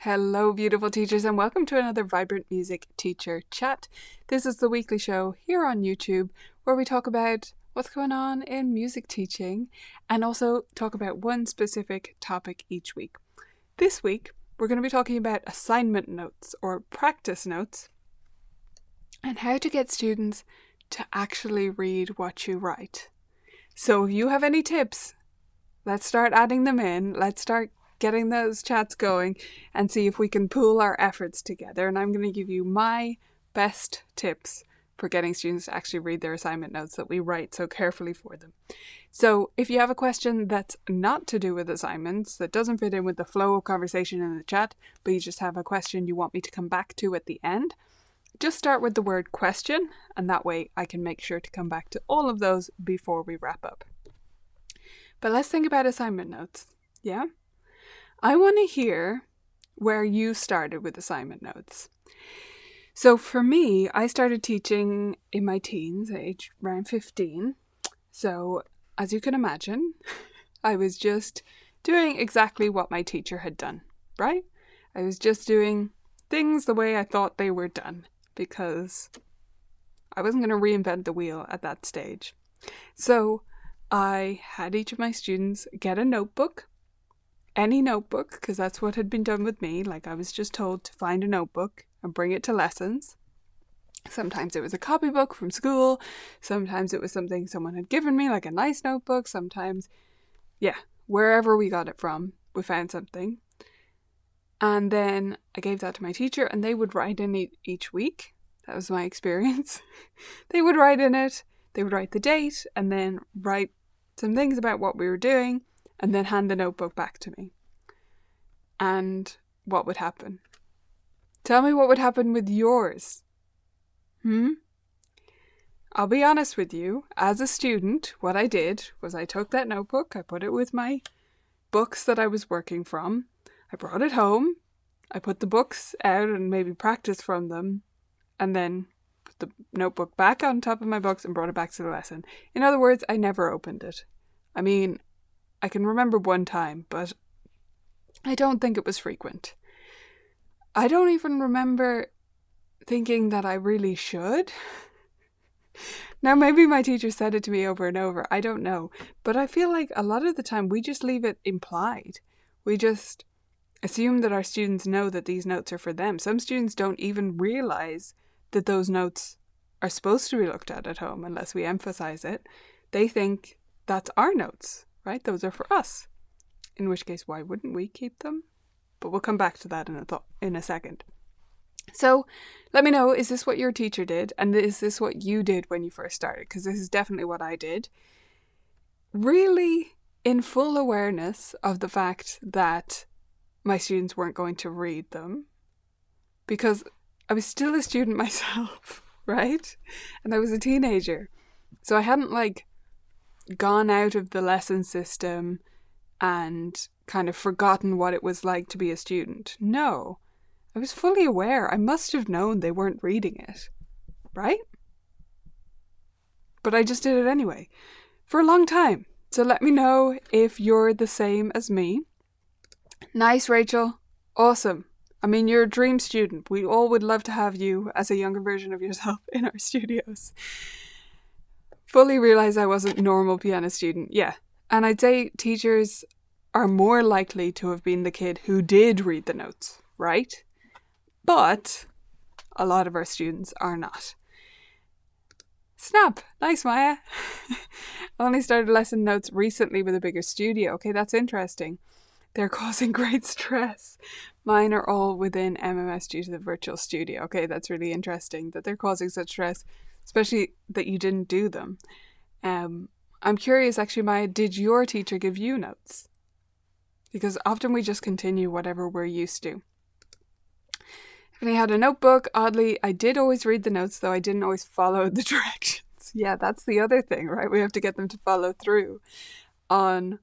Hello, beautiful teachers, and welcome to another Vibrant Music Teacher Chat. This is the weekly show here on YouTube where we talk about what's going on in music teaching and also talk about one specific topic each week. This week, we're going to be talking about assignment notes or practice notes and how to get students to actually read what you write. So if you have any tips, let's start adding them in. Let's start getting those chats going and see if we can pool our efforts together. And I'm going to give you my best tips for getting students to actually read their assignment notes that we write so carefully for them. So if you have a question that's not to do with assignments, that doesn't fit in with the flow of conversation in the chat, but you just have a question you want me to come back to at the end, just start with the word question, and that way I can make sure to come back to all of those before we wrap up. But let's think about assignment notes, yeah? I want to hear where you started with assignment notes. So for me, I started teaching in my teens, age around 15. So as you can imagine, I was just doing exactly what my teacher had done, right? I was just doing things the way I thought they were done because I wasn't going to reinvent the wheel at that stage. So I had each of my students get a notebook. Any notebook, because that's what had been done with me. Like, I was just told to find a notebook and bring it to lessons. Sometimes it was a copybook from school. Sometimes it was something someone had given me, like a nice notebook. Sometimes, wherever we got it from, we found something. And then I gave that to my teacher and they would write in it each week. That was my experience. They would write in it. They would write the date and then write some things about what we were doing. And then hand the notebook back to me. And what would happen? Tell me what would happen with yours. I'll be honest with you. As a student, what I did was I took that notebook, I put it with my books that I was working from. I brought it home. I put the books out and maybe practiced from them. And then put the notebook back on top of my books and brought it back to the lesson. In other words, I never opened it. I mean, I can remember one time, but I don't think it was frequent. I don't even remember thinking that I really should. Now, maybe my teacher said it to me over and over. I don't know. But I feel like a lot of the time we just leave it implied. We just assume that our students know that these notes are for them. Some students don't even realize that those notes are supposed to be looked at home unless we emphasize it. They think that's our notes. Right? Those are for us. In which case, why wouldn't we keep them? But we'll come back to that in a second. So let me know, is this what your teacher did? And is this what you did when you first started? Because this is definitely what I did. Really in full awareness of the fact that my students weren't going to read them. Because I was still a student myself, right? And I was a teenager. So I hadn't gone out of the lesson system and kind of forgotten what it was like to be a student. No, I was fully aware. I must have known they weren't reading it, right? But I just did it anyway for a long time. So let me know if you're the same as me. Nice, Rachel. Awesome. I mean, you're a dream student. We all would love to have you as a younger version of yourself in our studios. Fully realized I wasn't a normal piano student. Yeah. And I'd say teachers are more likely to have been the kid who did read the notes, right? But a lot of our students are not. Snap. Nice, Maya. I only started lesson notes recently with a bigger studio. Okay, that's interesting. They're causing great stress. Mine are all within MMS due to the virtual studio. Okay, that's really interesting that they're causing such stress. Especially that you didn't do them. I'm curious, actually, Maya, did your teacher give you notes? Because often we just continue whatever we're used to. If I had a notebook, oddly, I did always read the notes, though I didn't always follow the directions. Yeah, that's the other thing, right? We have to get them to follow through on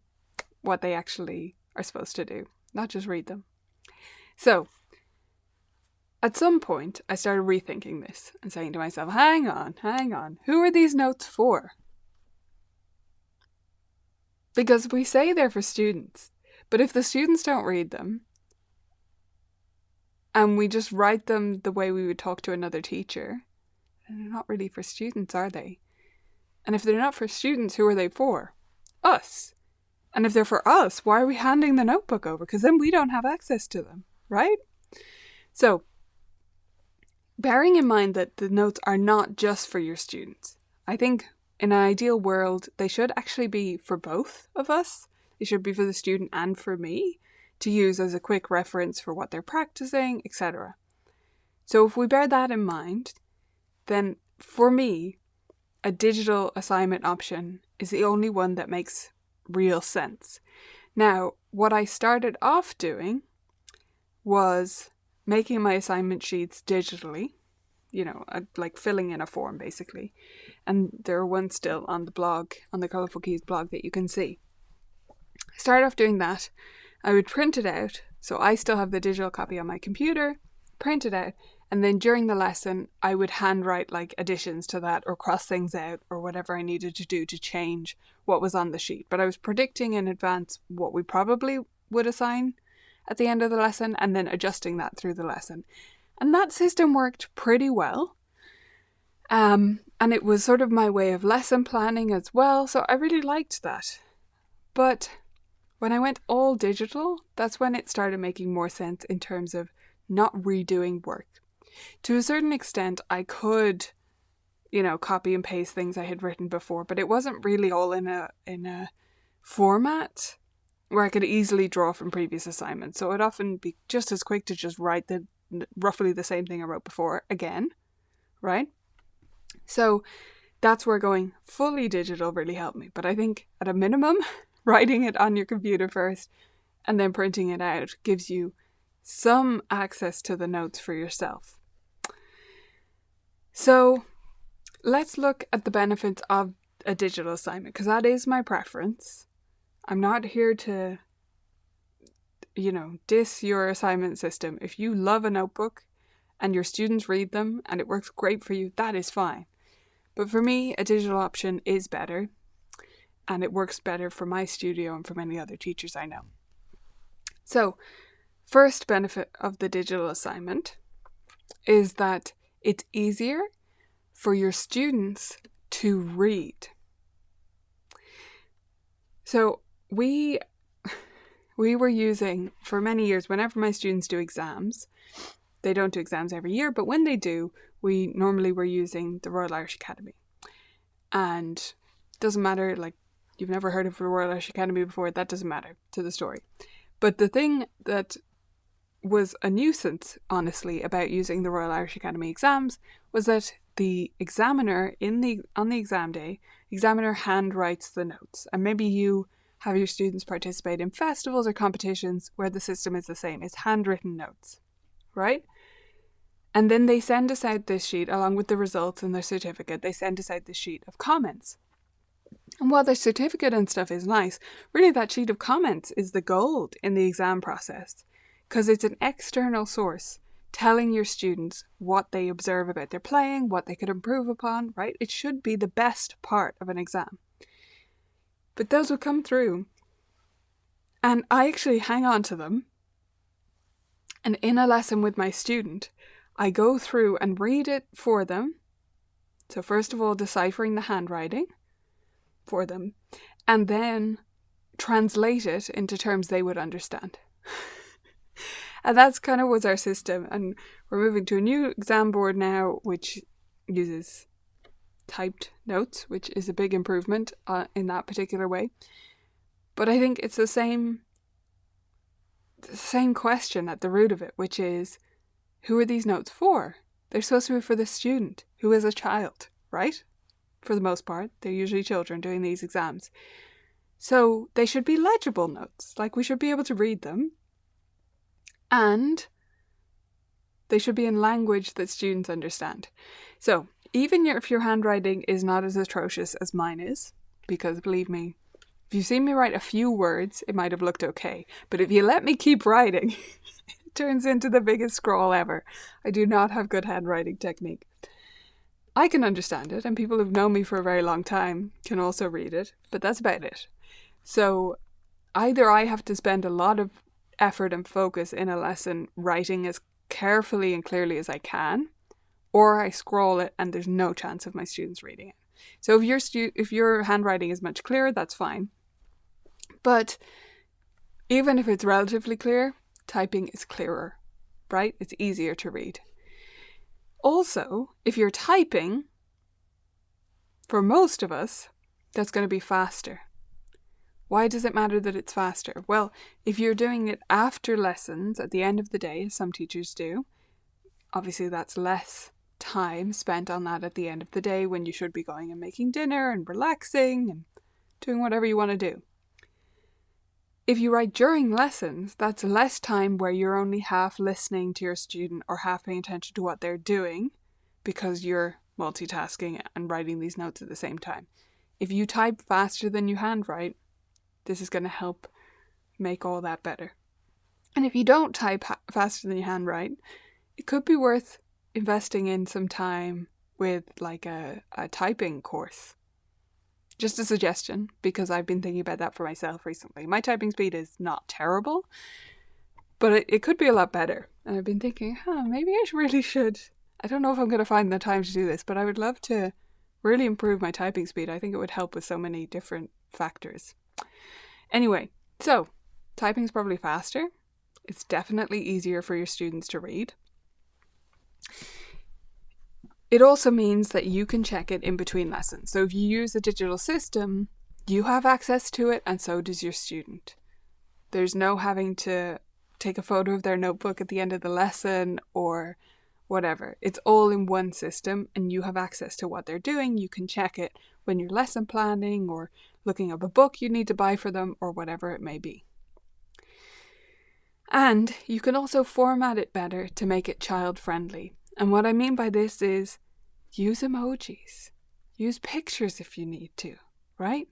what they actually are supposed to do, not just read them. So, at some point, I started rethinking this and saying to myself, hang on, who are these notes for? Because we say they're for students, but if the students don't read them, and we just write them the way we would talk to another teacher, then they're not really for students, are they? And if they're not for students, who are they for? Us. And if they're for us, why are we handing the notebook over? Because then we don't have access to them, right? So, bearing in mind that the notes are not just for your students, I think in an ideal world, they should actually be for both of us. They should be for the student and for me to use as a quick reference for what they're practicing, etc. So if we bear that in mind, then for me, a digital assignment option is the only one that makes real sense. Now, what I started off doing was making my assignment sheets digitally, like filling in a form basically. And there are ones still on the blog, on the Colourful Keys blog that you can see. I started off doing that. I would print it out. So I still have the digital copy on my computer, print it out. And then during the lesson, I would handwrite like additions to that or cross things out or whatever I needed to do to change what was on the sheet. But I was predicting in advance what we probably would assign at the end of the lesson and then adjusting that through the lesson. And that system worked pretty well. And it was sort of my way of lesson planning as well. So I really liked that. But when I went all digital, that's when it started making more sense in terms of not redoing work. To a certain extent, I could, copy and paste things I had written before, but it wasn't really all in a format where I could easily draw from previous assignments. So it'd often be just as quick to just write roughly the same thing I wrote before again, right? So that's where going fully digital really helped me. But I think at a minimum, writing it on your computer first and then printing it out gives you some access to the notes for yourself. So let's look at the benefits of a digital assignment, because that is my preference. I'm not here to, diss your assignment system. If you love a notebook and your students read them and it works great for you, that is fine. But for me, a digital option is better, and it works better for my studio and for many other teachers I know. So, first benefit of the digital assignment is that it's easier for your students to read. So we were using, for many years, whenever my students do exams, they don't do exams every year, but when they do, we normally were using the Royal Irish Academy. And it doesn't matter, like, you've never heard of the Royal Irish Academy before, that doesn't matter to the story. But the thing that was a nuisance, honestly, about using the Royal Irish Academy exams was that the examiner on the exam day, examiner handwrites the notes. And maybe you have your students participate in festivals or competitions where the system is the same. It's handwritten notes, right? And then they send us out this sheet along with the results and their certificate. They send us out this sheet of comments. And while their certificate and stuff is nice, really that sheet of comments is the gold in the exam process, because it's an external source telling your students what they observe about their playing, what they could improve upon, right? It should be the best part of an exam. But those will come through, and I actually hang on to them. And in a lesson with my student, I go through and read it for them. So first of all, deciphering the handwriting for them, and then translate it into terms they would understand. And that's kind of was our system. And we're moving to a new exam board now, which uses typed notes, which is a big improvement in that particular way. But I think it's the same question at the root of it, which is, who are these notes for? They're supposed to be for the student who is a child, right? For the most part, they're usually children doing these exams. So they should be legible notes, like we should be able to read them. And they should be in language that students understand. So even if your handwriting is not as atrocious as mine is, because believe me, if you've seen me write a few words, it might have looked okay. But if you let me keep writing, it turns into the biggest scrawl ever. I do not have good handwriting technique. I can understand it, and people who've known me for a very long time can also read it, but that's about it. So either I have to spend a lot of effort and focus in a lesson writing as carefully and clearly as I can, or I scroll it and there's no chance of my students reading it. So if your handwriting is much clearer, that's fine. But even if it's relatively clear, typing is clearer, right? It's easier to read. Also, if you're typing, for most of us, that's going to be faster. Why does it matter that it's faster? Well, if you're doing it after lessons at the end of the day, as some teachers do, obviously that's less time spent on that at the end of the day when you should be going and making dinner and relaxing and doing whatever you want to do. If you write during lessons, that's less time where you're only half listening to your student or half paying attention to what they're doing because you're multitasking and writing these notes at the same time. If you type faster than you handwrite, this is going to help make all that better. And if you don't type faster than you handwrite, it could be worth investing in some time with like a typing course. Just a suggestion, because I've been thinking about that for myself recently. My typing speed is not terrible, but it could be a lot better. And I've been thinking, maybe I really should. I don't know if I'm going to find the time to do this, but I would love to really improve my typing speed. I think it would help with so many different factors. Anyway, so typing is probably faster. It's definitely easier for your students to read. It also means that you can check it in between lessons. So if you use a digital system, you have access to it, and so does your student. There's no having to take a photo of their notebook at the end of the lesson or whatever. It's all in one system, and you have access to what they're doing. You can check it when you're lesson planning or looking up a book you need to buy for them or whatever it may be. And you can also format it better to make it child-friendly. And what I mean by this is use emojis. Use pictures if you need to, right?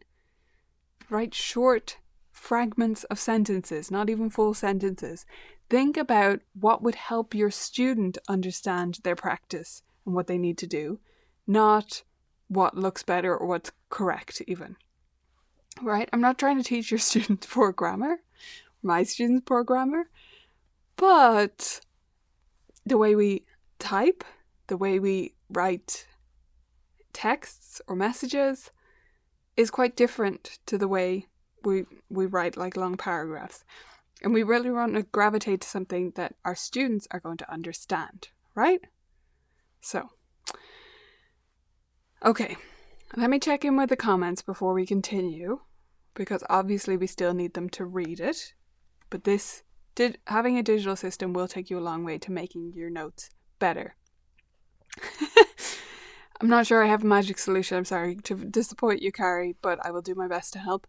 Write short fragments of sentences, not even full sentences. Think about what would help your student understand their practice and what they need to do, not what looks better or what's correct even. Right? I'm not trying to teach your students poor grammar, my students poor grammar, but the way we type, the way we write texts or messages is quite different to the way we write like long paragraphs. And we really want to gravitate to something that our students are going to understand, right? So, okay, let me check in with the comments before we continue, because obviously we still need them to read it. But having a digital system will take you a long way to making your notes better. I'm not sure I have a magic solution. I'm sorry to disappoint you, Carrie, but I will do my best to help.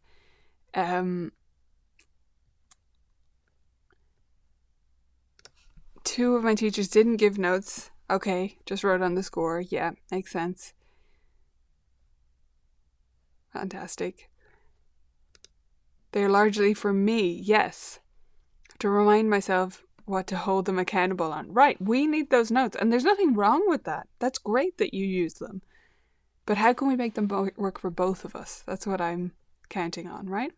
Two of my teachers didn't give notes. Okay, just wrote on the score. Yeah, makes sense. Fantastic. They're largely for me, yes. To remind myself what to hold them accountable on. Right, we need those notes, and there's nothing wrong with that. That's great that you use them. But how can we make them work for both of us? That's what I'm counting on, right?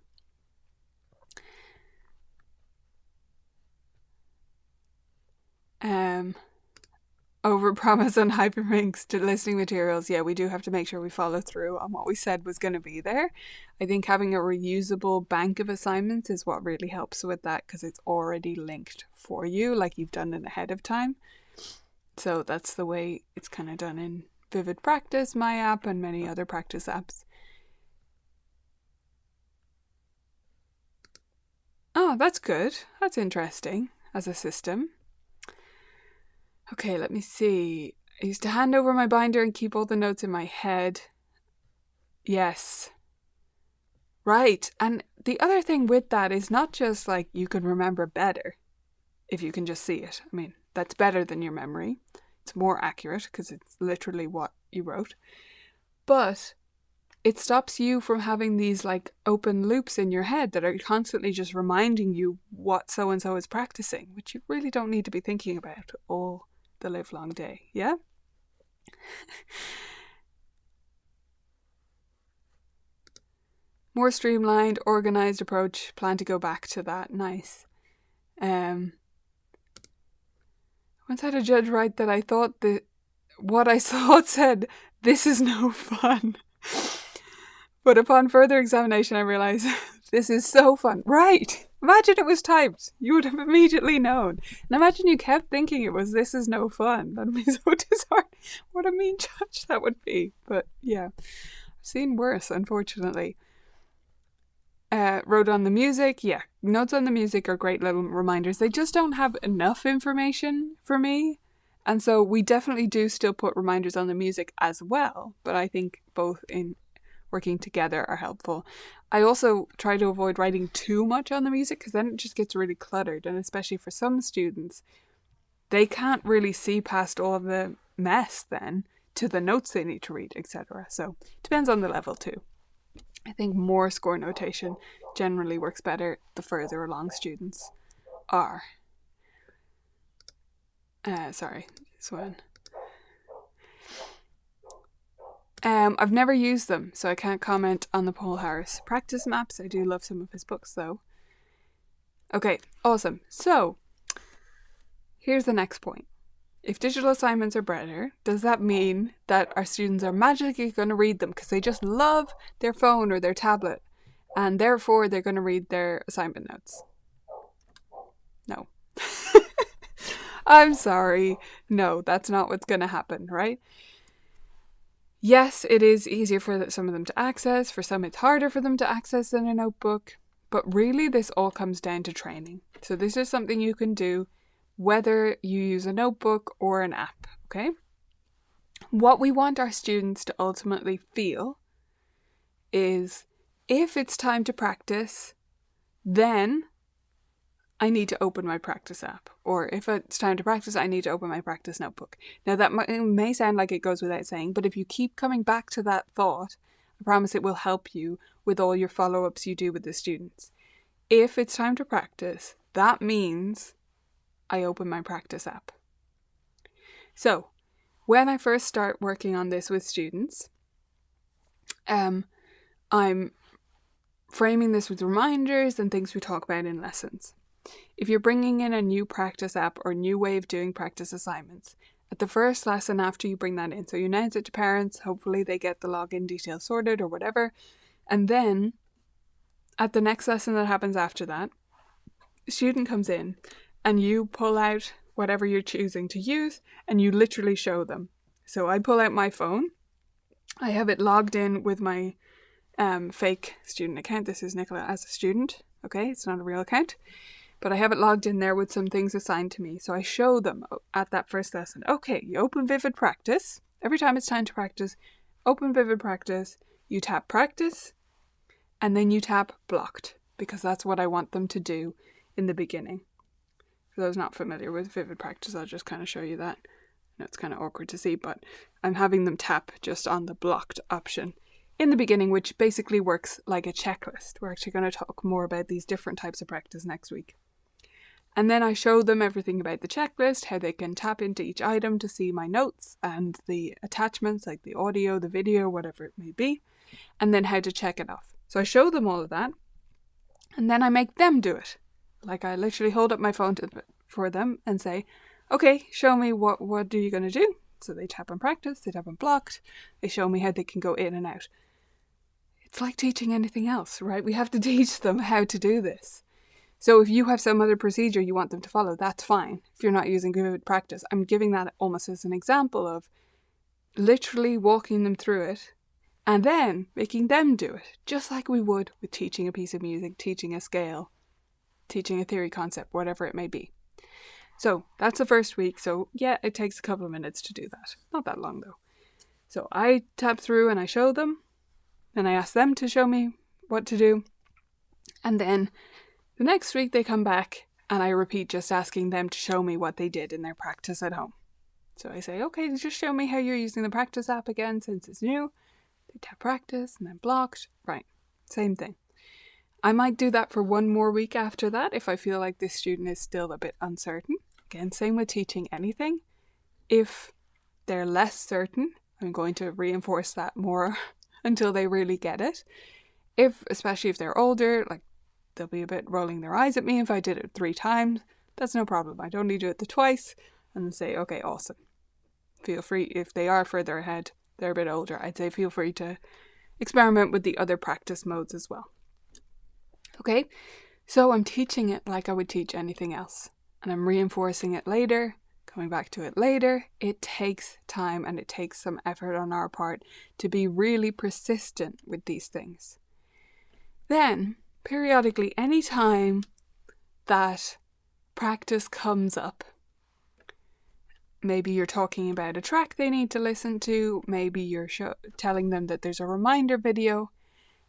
Overpromise on hyperlinks to listening materials. Yeah, we do have to make sure we follow through on what we said was going to be there. I think having a reusable bank of assignments is what really helps with that, because it's already linked for you, like you've done it ahead of time. So that's the way it's kind of done in Vivid Practice, my app, and many other practice apps. Oh, that's good. That's interesting as a system. Okay, let me see. I used to hand over my binder and keep all the notes in my head. Yes. Right. And the other thing with that is not just like you can remember better if you can just see it. I mean, that's better than your memory. It's more accurate because it's literally what you wrote. But it stops you from having these like open loops in your head that are constantly just reminding you what so-and-so is practicing, which you really don't need to be thinking about all the livelong day, yeah? more streamlined, organized approach. Plan to go back to that. Nice. Once had a judge write that I thought that what I thought said, "This is no fun." But upon further examination, I realized this is so fun. Right. Imagine it was typed. You would have immediately known. And imagine you kept thinking it was, "This is no fun." That'd be so disheartening. What a mean judge that would be. But yeah, I've seen worse, unfortunately. Wrote on the music. Yeah, notes on the music are great little reminders. They just don't have enough information for me. And so we definitely do still put reminders on the music as well. But I think both in working together are helpful. I also try to avoid writing too much on the music because then it just gets really cluttered. And especially for some students, they can't really see past all of the mess then to the notes they need to read, etc. So it depends on the level too. I think more score notation generally works better the further along students are. Sorry, this one. I've never used them, so I can't comment on the Paul Harris practice maps. I do love some of his books, though. Okay, awesome. So, here's the next point. If digital assignments are better, does that mean that our students are magically going to read them because they just love their phone or their tablet, and therefore they're going to read their assignment notes? No. I'm sorry. No, that's not what's going to happen, right? Yes, it is easier for some of them to access. For some, it's harder for them to access than a notebook. But really, this all comes down to training. So this is something you can do whether you use a notebook or an app, okay? What we want our students to ultimately feel is, if it's time to practice, then I need to open my practice app. Or if it's time to practice, I need to open my practice notebook. Now that may sound like it goes without saying, but if you keep coming back to that thought, I promise it will help you with all your follow-ups you do with the students. If it's time to practice, that means I open my practice app. So when I first start working on this with students, I'm framing this with reminders and things we talk about in lessons. If you're bringing in a new practice app or new way of doing practice assignments, at the first lesson after you bring that in, so you announce it to parents, hopefully they get the login details sorted or whatever, and then at the next lesson that happens after that, the student comes in and you pull out whatever you're choosing to use and you literally show them. So I pull out my phone, I have it logged in with my fake student account. This is Nicola as a student, okay? It's not a real account. But I have it logged in there with some things assigned to me. So I show them at that first lesson, okay, you open Vivid Practice. Every time it's time to practice, open Vivid Practice, you tap Practice, and then you tap Blocked, because that's what I want them to do in the beginning. For those not familiar with Vivid Practice, I'll just kind of show you that. I know it's kind of awkward to see, but I'm having them tap just on the Blocked option in the beginning, which basically works like a checklist. We're actually going to talk more about these different types of practice next week. And then I show them everything about the checklist, how they can tap into each item to see my notes and the attachments like the audio, the video, whatever it may be, and then how to check it off. So I show them all of that, and then I make them do it. Like I literally hold up my phone for them and say, okay, show me what are you going to do? So they tap on Practice, they tap on Blocked, they show me how they can go in and out. It's like teaching anything else, right? We have to teach them how to do this. So if you have some other procedure you want them to follow, that's fine. If you're not using Vivid Practice, I'm giving that almost as an example of literally walking them through it and then making them do it, just like we would with teaching a piece of music, teaching a scale, teaching a theory concept, whatever it may be. So that's the first week. So yeah, it takes a couple of minutes to do that. Not that long though. So I tap through and I show them. Then I ask them to show me what to do. And then the next week they come back and I repeat just asking them to show me what they did in their practice at home. So I say, okay, just show me how you're using the practice app again since it's new. They tap Practice and then Blocked. Right, same thing. I might do that for one more week after that if I feel like this student is still a bit uncertain. Again, same with teaching anything. If they're less certain, I'm going to reinforce that more until they really get it. especially if they're older, like they'll be a bit rolling their eyes at me if I did it 3 times. That's no problem. I don't need to do it the twice and then say, okay, awesome. Feel free, if they are further ahead, they're a bit older, I'd say feel free to experiment with the other practice modes as well. Okay, so I'm teaching it like I would teach anything else. And I'm reinforcing it later, coming back to it later. It takes time and it takes some effort on our part to be really persistent with these things. Then, periodically, any time that practice comes up, maybe you're talking about a track they need to listen to, maybe you're telling them that there's a reminder video.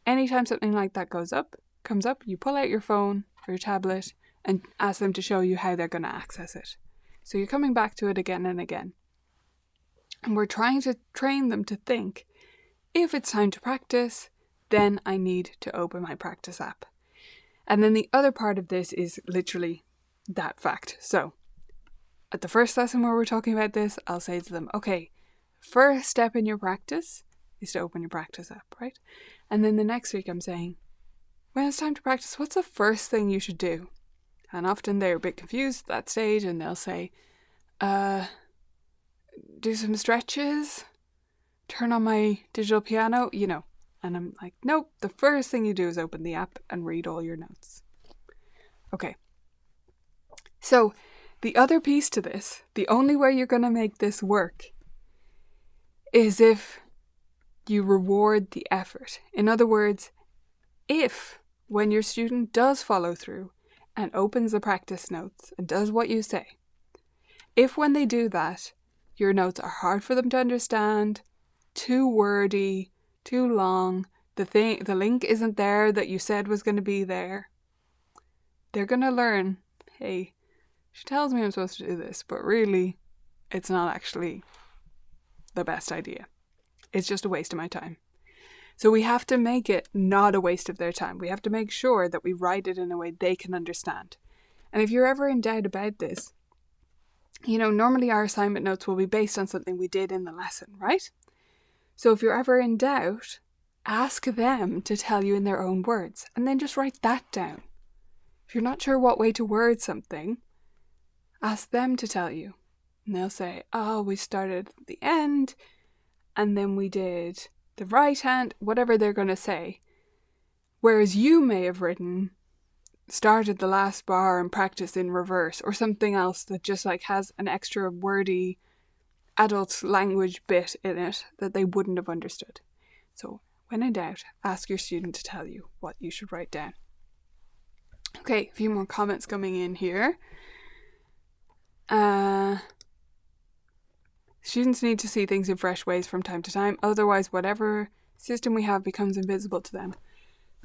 Anytime something like that comes up, you pull out your phone or your tablet and ask them to show you how they're going to access it. So you're coming back to it again and again. And we're trying to train them to think, if it's time to practice, then I need to open my practice app. And then the other part of this is literally that fact. So at the first lesson where we're talking about this, I'll say to them, okay, first step in your practice is to open your practice app, right? And then the next week I'm saying, when it's time to practice, what's the first thing you should do? And often they're a bit confused at that stage and they'll say, do some stretches, turn on my digital piano, And I'm like, nope, the first thing you do is open the app and read all your notes. Okay. So the other piece to this, the only way you're going to make this work is if you reward the effort. In other words, if when your student does follow through and opens the practice notes and does what you say, if when they do that, your notes are hard for them to understand, too wordy, too long, the link isn't there that you said was going to be there, they're going to learn, hey, she tells me I'm supposed to do this, but really, it's not actually the best idea. It's just a waste of my time. So we have to make it not a waste of their time. We have to make sure that we write it in a way they can understand. And if you're ever in doubt about this, normally our assignment notes will be based on something we did in the lesson, right? So if you're ever in doubt, ask them to tell you in their own words, and then just write that down. If you're not sure what way to word something, ask them to tell you. And they'll say, oh, we started at the end, and then we did the right hand, whatever they're going to say. Whereas you may have written, started the last bar and practice in reverse, or something else that just has an extra wordy adult language bit in it that they wouldn't have understood. So when in doubt, ask your student to tell you what you should write down. Okay, a few more comments coming in here. Students need to see things in fresh ways from time to time, otherwise whatever system we have becomes invisible to them.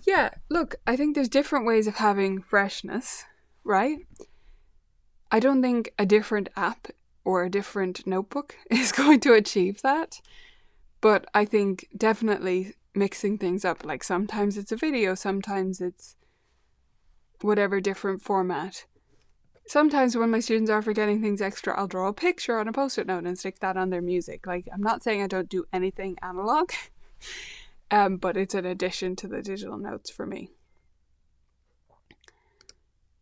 Yeah, look, I think there's different ways of having freshness, right? I don't think a different app or a different notebook is going to achieve that, but I think definitely mixing things up, like sometimes it's a video, sometimes it's whatever different format. Sometimes when my students are forgetting things extra, I'll draw a picture on a post-it note and stick that on their music. I'm not saying I don't do anything analog, but it's an addition to the digital notes for me.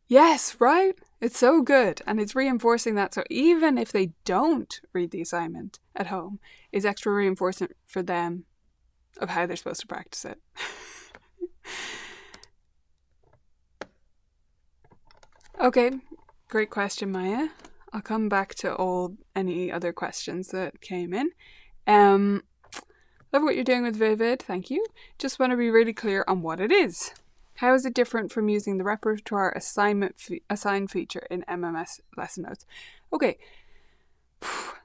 Yes, right? It's so good. And it's reinforcing that. So even if they don't read the assignment at home, it's extra reinforcement for them of how they're supposed to practice it. Okay, great question, Maya. I'll come back to any other questions that came in. Love what you're doing with Vivid, thank you. Just want to be really clear on what it is. How is it different from using the repertoire assign feature in MMS lesson notes? Okay,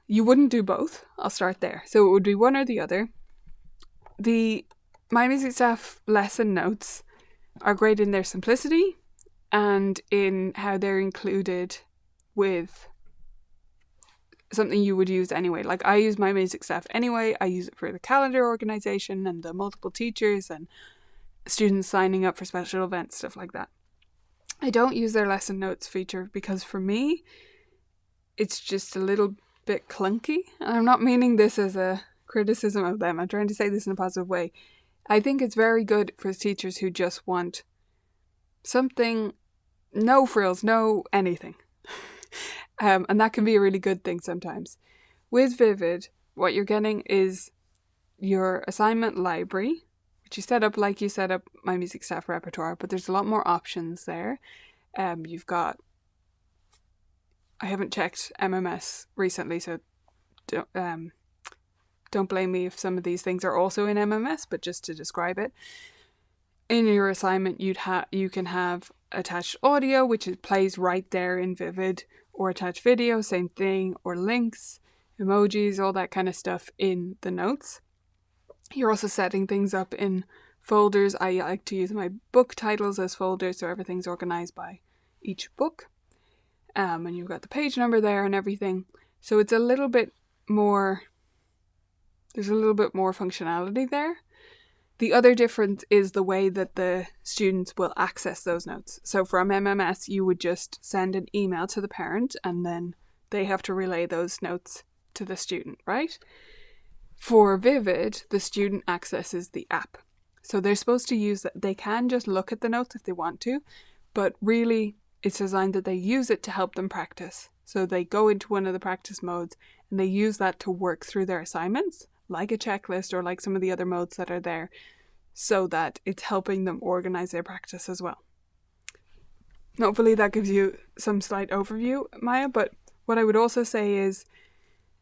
you wouldn't do both. I'll start there. So it would be one or the other. The My Music Staff lesson notes are great in their simplicity and in how they're included with something you would use anyway. I use My Music Staff anyway. I use it for the calendar organization and the multiple teachers and students signing up for special events, stuff like that. I don't use their lesson notes feature because for me, it's just a little bit clunky. And I'm not meaning this as a criticism of them. I'm trying to say this in a positive way. I think it's very good for teachers who just want something, no frills, no anything. And that can be a really good thing sometimes. With Vivid, what you're getting is your assignment library, which you set up like you set up My Music Staff Repertoire, but there's a lot more options there. You've got, I haven't checked MMS recently, so don't blame me if some of these things are also in MMS, but just to describe it. In your assignment, you can have attached audio, which plays right there in Vivid, or attached video, same thing, or links, emojis, all that kind of stuff in the notes. You're also setting things up in folders. I like to use my book titles as folders, so everything's organized by each book. And you've got the page number there and everything. So it's a little bit more, there's a little bit more functionality there. The other difference is the way that the students will access those notes. So from MMS, you would just send an email to the parent and then they have to relay those notes to the student, right? For Vivid, the student accesses the app. So they're supposed to use that. They can just look at the notes if they want to, but really it's designed that they use it to help them practice. So they go into one of the practice modes and they use that to work through their assignments, like a checklist or like some of the other modes that are there, so that it's helping them organize their practice as well. Hopefully that gives you some slight overview, Maya, but what I would also say is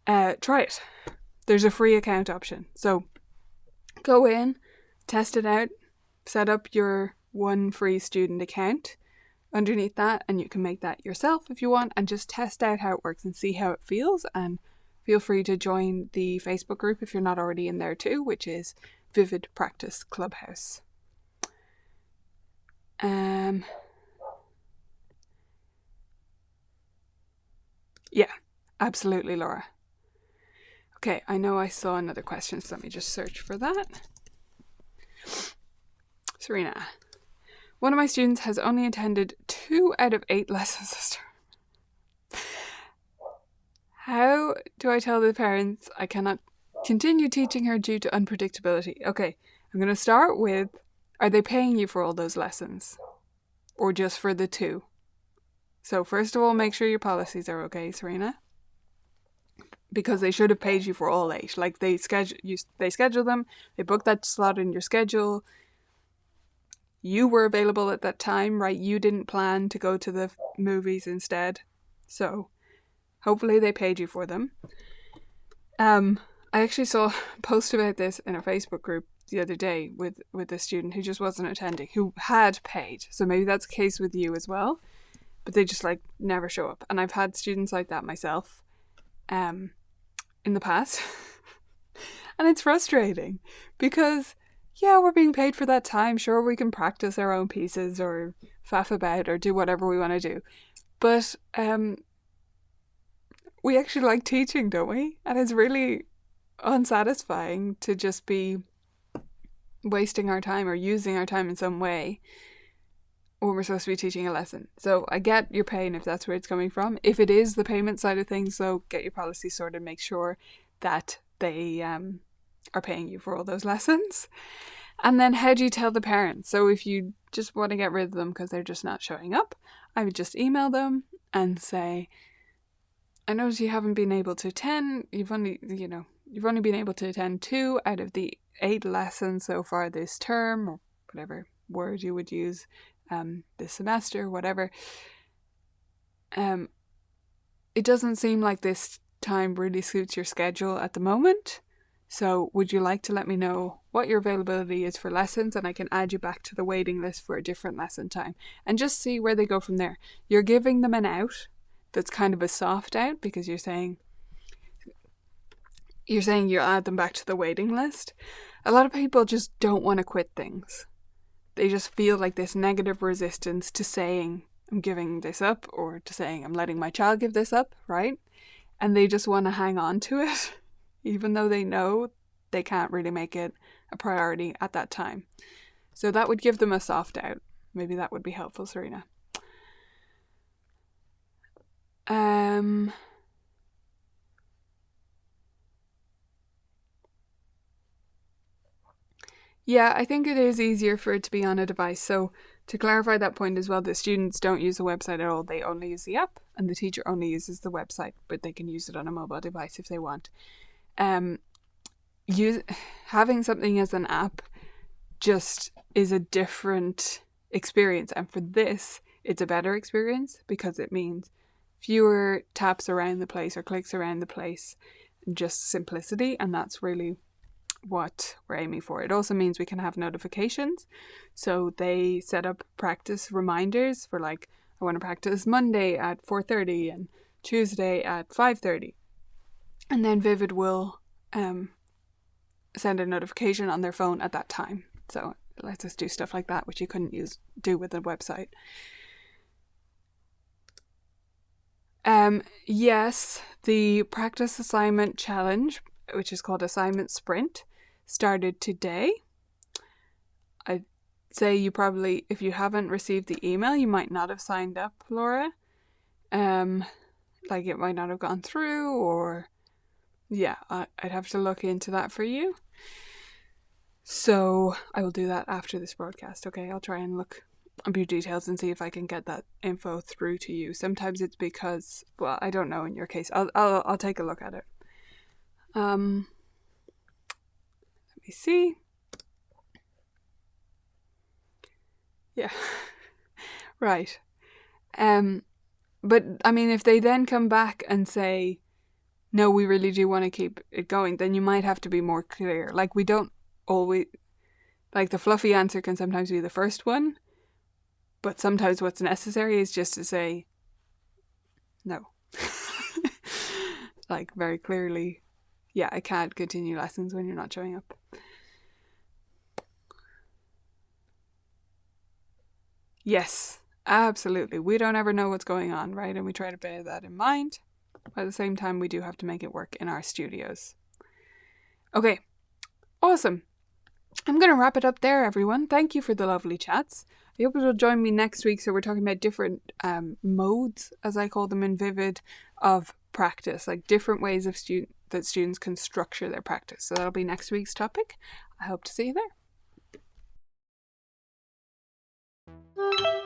try it. There's a free account option. So go in, test it out, set up your one free student account underneath that, and you can make that yourself if you want, and just test out how it works and see how it feels. And feel free to join the Facebook group if you're not already in there too, which is Vivid Practice Clubhouse. Yeah, absolutely, Laura. Okay, I know I saw another question, so let me just search for that. Serena. One of my students has only attended 2 out of 8 lessons this term. How do I tell the parents I cannot continue teaching her due to unpredictability? Okay, I'm going to start with, are they paying you for all those lessons? Or just for the 2? So first of all, make sure your policies are okay, Serena. Because they should have paid you for all 8. Like they schedule them, they book that slot in your schedule. You were available at that time, right? You didn't plan to go to the movies instead. So hopefully they paid you for them. I actually saw a post about this in a Facebook group the other day with a student who just wasn't attending, who had paid. So maybe that's the case with you as well. But they just like never show up. And I've had students like that myself in the past. And it's frustrating because yeah, we're being paid for that time. Sure, we can practice our own pieces or faff about or do whatever we want to do. But we actually like teaching, don't we? And it's really unsatisfying to just be wasting our time or using our time in some way when we're supposed to be teaching a lesson. So I get your pain if that's where it's coming from. If it is the payment side of things, though, get your policy sorted. Make sure that they are paying you for all those lessons. And then how do you tell the parents? So if you just want to get rid of them because they're just not showing up, I would just email them and say, I notice you haven't been able to attend. You've only been able to attend 2 out of the 8 lessons so far this term, or whatever word you would use, this semester, whatever. It doesn't seem like this time really suits your schedule at the moment. So would you like to let me know what your availability is for lessons, and I can add you back to the waiting list for a different lesson time, and just see where they go from there. You're giving them an out that's kind of a soft out because you're saying you'll add them back to the waiting list. A lot of people just don't want to quit things. They just feel like this negative resistance to saying I'm giving this up, or to saying I'm letting my child give this up, right? And they just want to hang on to it even though they know they can't really make it a priority at that time. So that would give them a soft out. Maybe that would be helpful, Serena. Yeah, I think it is easier for it to be on a device. So to clarify that point as well, the students don't use the website at all. They only use the app, and the teacher only uses the website, but they can use it on a mobile device if they want. Um, use Having something as an app just is a different experience, and for this, it's a better experience because it means fewer taps around the place or clicks around the place, just simplicity, and that's really what we're aiming for. It also means we can have notifications. So they set up practice reminders for, like, I want to practice Monday at 4:30 and Tuesday at 5:30. And then Vivid will send a notification on their phone at that time. So it lets us do stuff like that, which you couldn't do with a website. Yes, the practice assignment challenge, which is called Assignment Sprint, started today. I'd say you probably, if you haven't received the email, you might not have signed up, Laura. Like it might not have gone through, or yeah, I'd have to look into that for you. So I will do that after this broadcast. Okay, I'll try and look up your details and see if I can get that info through to you. Sometimes it's because, well, I don't know in your case. I'll take a look at it. Let me see. Yeah. Right. But I mean, if they then come back and say, no, we really do want to keep it going, then you might have to be more clear. Like, we don't always, like, the fluffy answer can sometimes be the first one, but sometimes what's necessary is just to say no. Like, very clearly, yeah, I can't continue lessons when you're not showing up. Yes, absolutely. We don't ever know what's going on, right? And we try to bear that in mind. But at the same time, we do have to make it work in our studios. Okay, awesome. I'm going to wrap it up there, everyone. Thank you for the lovely chats. I hope you'll join me next week. So we're talking about different modes, as I call them in Vivid, of practice, like different ways of that students can structure their practice. So that'll be next week's topic. I hope to see you there.